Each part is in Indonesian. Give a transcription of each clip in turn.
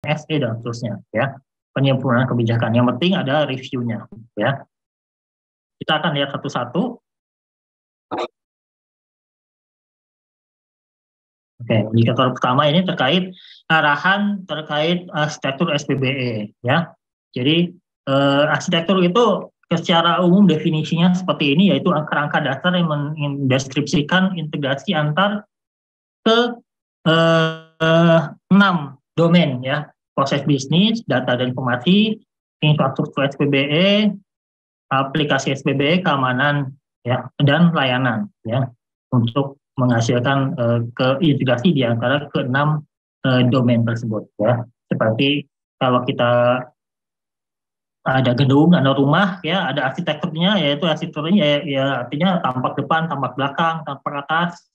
MSE dan seterusnya ya. Penyempurnaan kebijakan. Yang penting ada reviewnya ya. Kita akan lihat satu-satu. Oke, indikator pertama ini terkait arahan terkait arsitektur SPBE ya. Jadi arsitektur itu secara umum definisinya seperti ini, yaitu kerangka dasar yang mendeskripsikan integrasi antar ke 6 domain ya, proses bisnis, data dan informasi, infrastruktur SPBE, aplikasi SPBE, keamanan ya, dan layanan ya, untuk menghasilkan keintegrasi di antara ke-6 domain tersebut ya. Seperti kalau kita ada gedung, ada rumah ya, ada arsitekturnya, yaitu arsitekturnya ya artinya tampak depan, tampak belakang, tampak atas,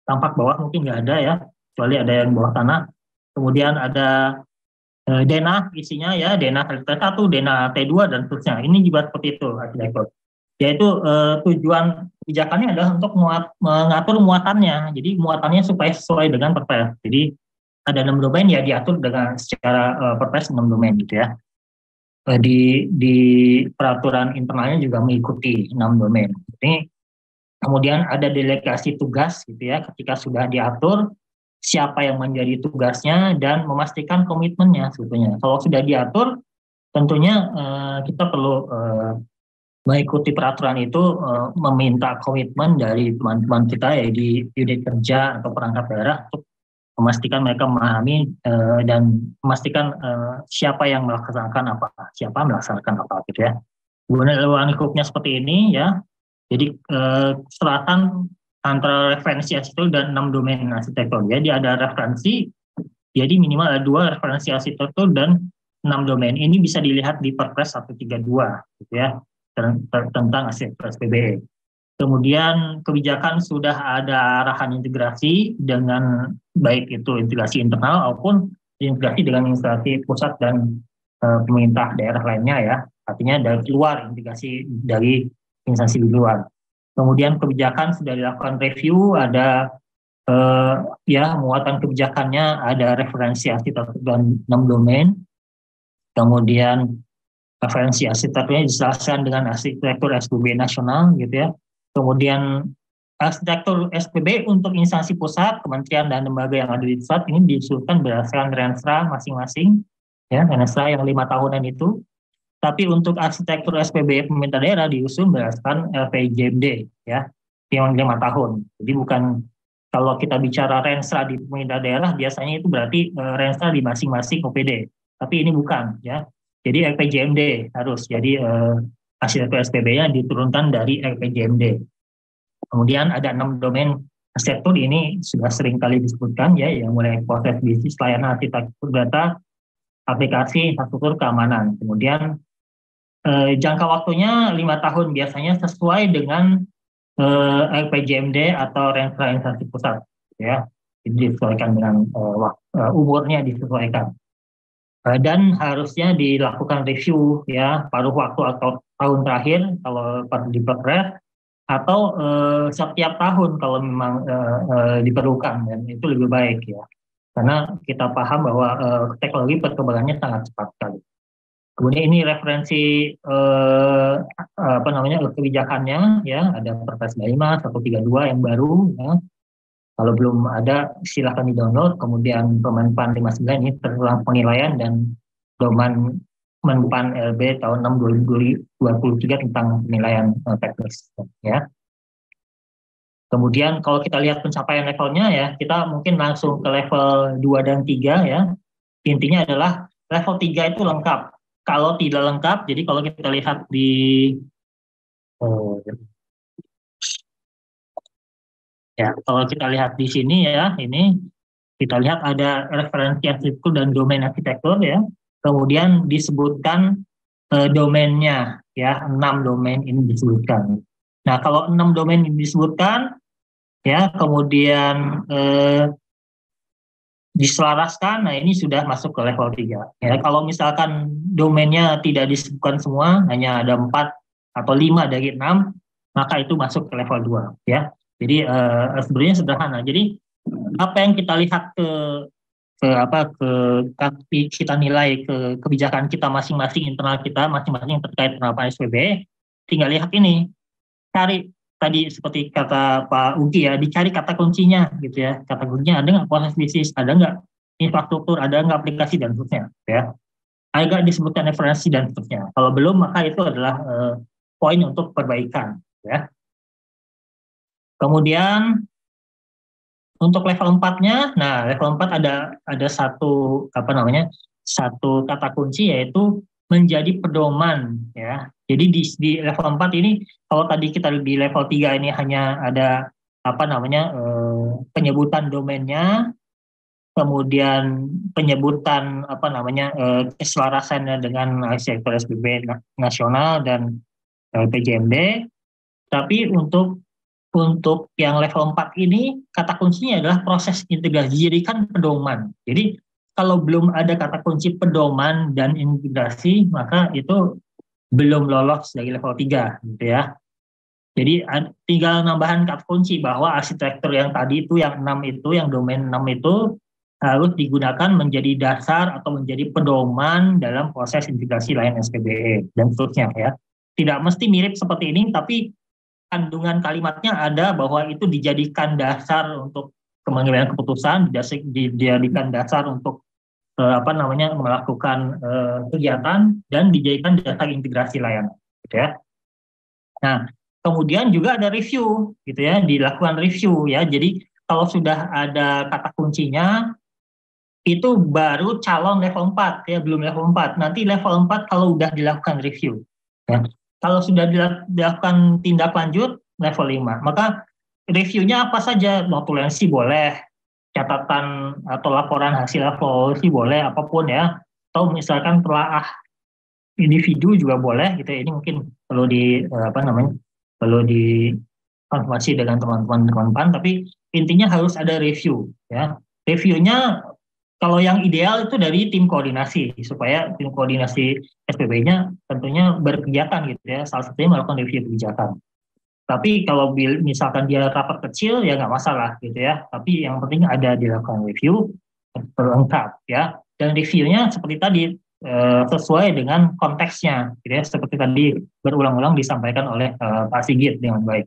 tampak bawah mungkin nggak ada ya, kecuali ada yang bawah tanah. Kemudian ada denah isinya ya, denah T1, denah T2 dan seterusnya. Ini juga seperti itu arsitektur. Yaitu tujuan kebijakannya adalah untuk mengatur muatannya. Jadi muatannya supaya sesuai dengan Perpres. Jadi ada 6 domain ya diatur dengan secara Perpres 6 domain gitu ya. Di peraturan internalnya juga mengikuti 6 domain. Ini kemudian ada delegasi tugas gitu ya, ketika sudah diatur siapa yang menjadi tugasnya dan memastikan komitmennya sebetulnya. Kalau sudah diatur, tentunya kita perlu mengikuti peraturan itu, meminta komitmen dari teman-teman kita ya di unit kerja atau perangkat daerah untuk memastikan mereka memahami dan memastikan siapa yang melaksanakan apa, siapa melaksanakan apa gitu ya. Kemudian ruang lingkupnya seperti ini ya. Jadi selatan antara referensi arsitektur dan 6 domain arsitektur. Jadi ada referensi, jadi minimal ada 2 referensi arsitektur dan 6 domain. Ini bisa dilihat di Perpres 132 gitu ya, tentang arsitektur SPBE. Kemudian kebijakan sudah ada arahan integrasi dengan baik itu integrasi internal maupun integrasi dengan instansi pusat dan pemerintah daerah lainnya ya. Artinya dari luar, integrasi dari instansi di luar. Kemudian kebijakan sudah dilakukan review, ada ya muatan kebijakannya, ada referensi arsitektur dan 6 domain. Kemudian referensi arsitekturnya dijelaskan dengan arsitektur SPBE nasional gitu ya. Kemudian arsitektur SPBE untuk instansi pusat, kementerian dan lembaga yang ada di pusat ini diusulkan berdasarkan Renstra masing-masing, ya Renstra yang 5 tahunan itu. Tapi untuk arsitektur SPBE pemerintah daerah diusul berdasarkan LPJMD, ya yang 5 tahun. Jadi bukan kalau kita bicara Renstra di pemerintah daerah biasanya itu berarti Renstra di masing-masing OPD. Tapi ini bukan, ya. Jadi LPJMD harus. Jadi arsitektur SPBE-nya diturunkan dari LPJMD. Kemudian ada 6 domain arsitektur, ini sudah sering kali disebutkan ya, yang mulai proses bisnis, layanan, arsitektur data, aplikasi, infrastruktur, keamanan. Kemudian jangka waktunya 5 tahun biasanya sesuai dengan LPJMD atau Renstra instansi pusat ya. Jadi disesuaikan dengan umurnya disesuaikan. Dan harusnya dilakukan review ya paruh waktu atau tahun terakhir kalau di Perpres, atau setiap tahun kalau memang diperlukan, dan itu lebih baik ya, karena kita paham bahwa teknologi perkembangannya sangat cepat sekali. Kemudian ini referensi kebijakannya ya, ada Perpres 5 132 yang baru ya. Kalau belum ada silahkan di-download. Kemudian Permenpan 59 ini tentang penilaian, dan Domen Menpan LB tahun 6 2023 tentang penilaian teknis ya. Kemudian kalau kita lihat pencapaian levelnya ya, kita mungkin langsung ke level 2 dan 3 ya. Intinya adalah level 3 itu lengkap. Kalau tidak lengkap, jadi kalau kita lihat di ya, kalau kita lihat di sini ya, ini kita lihat ada referensi arsitektur dan domain arsitektur ya. Kemudian disebutkan domainnya ya, 6 domain ini disebutkan. Nah, kalau 6 domain ini disebutkan ya, kemudian diselaraskan, nah ini sudah masuk ke level 3. Ya, kalau misalkan domainnya tidak disebutkan semua, hanya ada 4 atau 5 dari 6, maka itu masuk ke level 2 ya. Jadi sebenarnya sederhana. Jadi apa yang kita lihat ke kita nilai ke kebijakan kita masing-masing, internal kita masing-masing terkait penerapan SPB, tinggal lihat ini, cari tadi seperti kata Pak Ugi ya, dicari kata kuncinya gitu ya, kata kuncinya ada nggak proses bisnis, ada nggak infrastruktur, ada nggak aplikasi dan seterusnya ya, agak disebutkan referensi dan seterusnya. Kalau belum maka itu adalah poin untuk perbaikan ya. Kemudian untuk level 4-nya, nah level 4 ada satu satu kata kunci yaitu menjadi pedoman ya. Jadi di level 4 ini, kalau tadi kita di level 3 ini hanya ada penyebutan domainnya, kemudian penyebutan keselarasannya dengan sektor SPB nasional dan PJMD. Tapi untuk yang level 4 ini, kata kuncinya adalah proses integrasi, jadikan pedoman. Jadi, kalau belum ada kata kunci pedoman dan integrasi, maka itu belum lolos dari level 3, gitu ya. Jadi, tinggal nambahan kata kunci bahwa arsitektur yang tadi itu, yang 6 itu, yang domain 6 itu, harus digunakan menjadi dasar atau menjadi pedoman dalam proses integrasi lain SPBE, dan seterusnya ya. Tidak mesti mirip seperti ini, tapi kandungan kalimatnya ada bahwa itu dijadikan dasar untuk pengambilan keputusan, dijadikan dasar untuk melakukan kegiatan, dan dijadikan dasar integrasi layanan, gitu ya. Nah, kemudian juga ada review, gitu ya, dilakukan review ya. Jadi kalau sudah ada kata kuncinya, itu baru calon level 4 ya, belum level 4. Nanti level 4 kalau udah dilakukan review ya. Kalau sudah dilakukan tindak lanjut level 5, maka reviewnya apa saja, notulensi boleh, catatan atau laporan hasil evaluasi boleh, apapun ya, atau misalkan telaah individu juga boleh gitu ya. Ini mungkin perlu dikonfirmasi dengan teman-teman, tapi intinya harus ada review ya. Reviewnya kalau yang ideal itu dari tim koordinasi, supaya tim koordinasi SPB-nya tentunya berkegiatan gitu ya, salah satunya melakukan review kebijakan. Tapi kalau misalkan dia rapat kecil ya nggak masalah gitu ya, tapi yang penting ada dilakukan review lengkap ya, dan reviewnya seperti tadi sesuai dengan konteksnya gitu ya, seperti tadi berulang-ulang disampaikan oleh Pak Sigit dengan baik.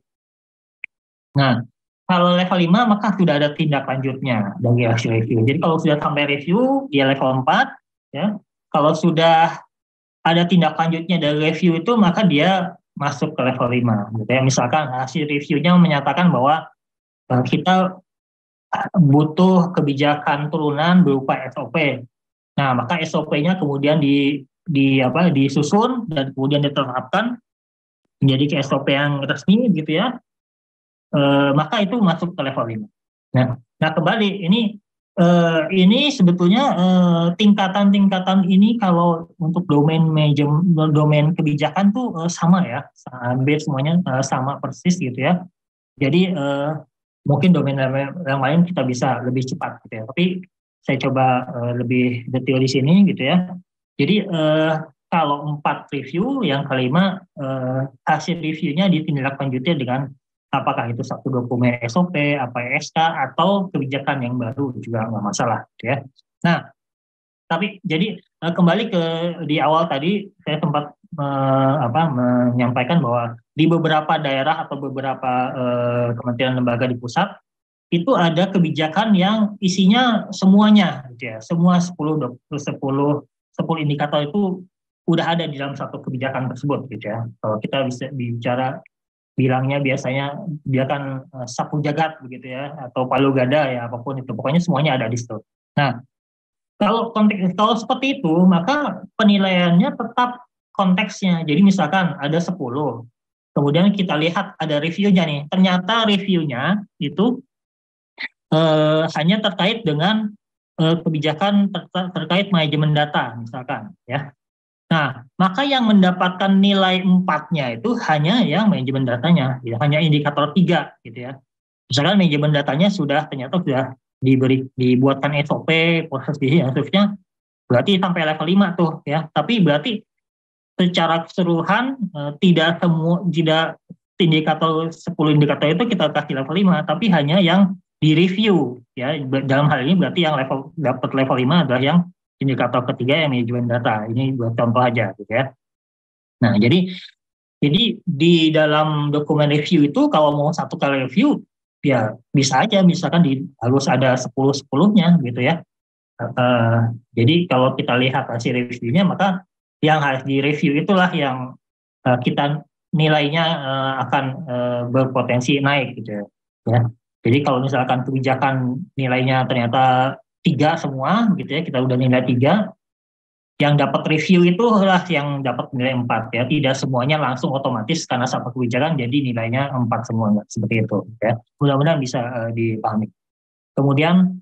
Nah, kalau level 5 maka sudah ada tindak lanjutnya dari hasil review. Jadi kalau sudah sampai review dia level 4 ya. Kalau sudah ada tindak lanjutnya dari review itu, maka dia masuk ke level 5 gitu ya. Misalkan hasil reviewnya menyatakan bahwa kita butuh kebijakan turunan berupa SOP. Nah, maka SOP-nya kemudian disusun dan kemudian diterapkan menjadi ke SOP yang resmi gitu ya. Maka itu masuk ke level 5. Nah kembali ini sebetulnya tingkatan-tingkatan ini kalau untuk domain kebijakan tuh sama ya, hampir semuanya sama persis gitu ya. Jadi mungkin domain yang lain kita bisa lebih cepat gitu ya. Tapi saya coba lebih detail di sini gitu ya. Jadi kalau 4 review, yang kelima hasil reviewnya ditindaklanjuti dengan apakah itu satu dokumen SOP, SK, atau kebijakan yang baru juga nggak masalah, ya. Nah, tapi jadi kembali ke di awal tadi saya sempat menyampaikan bahwa di beberapa daerah atau beberapa kementerian lembaga di pusat itu ada kebijakan yang isinya semuanya, gitu ya, semua 10 indikator itu udah ada di dalam satu kebijakan tersebut, gitu ya. Kalau kita bisa bicara bilangnya biasanya dia kan sapu jagat begitu ya, atau palu gada ya, apapun itu pokoknya semuanya ada di situ. Nah, kalau seperti itu maka penilaiannya tetap konteksnya. Jadi misalkan ada 10, kemudian kita lihat ada reviewnya nih, ternyata reviewnya itu hanya terkait dengan kebijakan terkait manajemen data misalkan ya. Nah, maka yang mendapatkan nilai 4-nya itu hanya yang manajemen datanya, ya, hanya indikator 3 gitu ya. Misalkan manajemen datanya ternyata sudah dibuatkan SOP, proses seterusnya, berarti sampai level 5 tuh ya. Tapi berarti secara keseluruhan tidak indikator 10 indikator itu kita kasih level 5, tapi hanya yang direview ya. Dalam hal ini berarti yang dapat level 5 adalah yang indikator ketiga yang manajemen data. Ini buat contoh aja gitu ya. Nah, jadi di dalam dokumen review itu kalau mau satu kali review ya bisa aja, misalkan harus ada 10-10-nya gitu ya. Jadi kalau kita lihat hasil reviewnya, maka yang harus direview itulah yang kita nilainya akan berpotensi naik gitu ya. Jadi kalau misalkan kebijakan nilainya ternyata 3 semua gitu ya, kita udah nilai 3, yang dapat review itu adalah yang dapat nilai 4 ya. Tidak semuanya langsung otomatis karena satu kebijakan jadi nilainya 4 semua, seperti itu ya. Mudah-mudahan bisa dipahami. Kemudian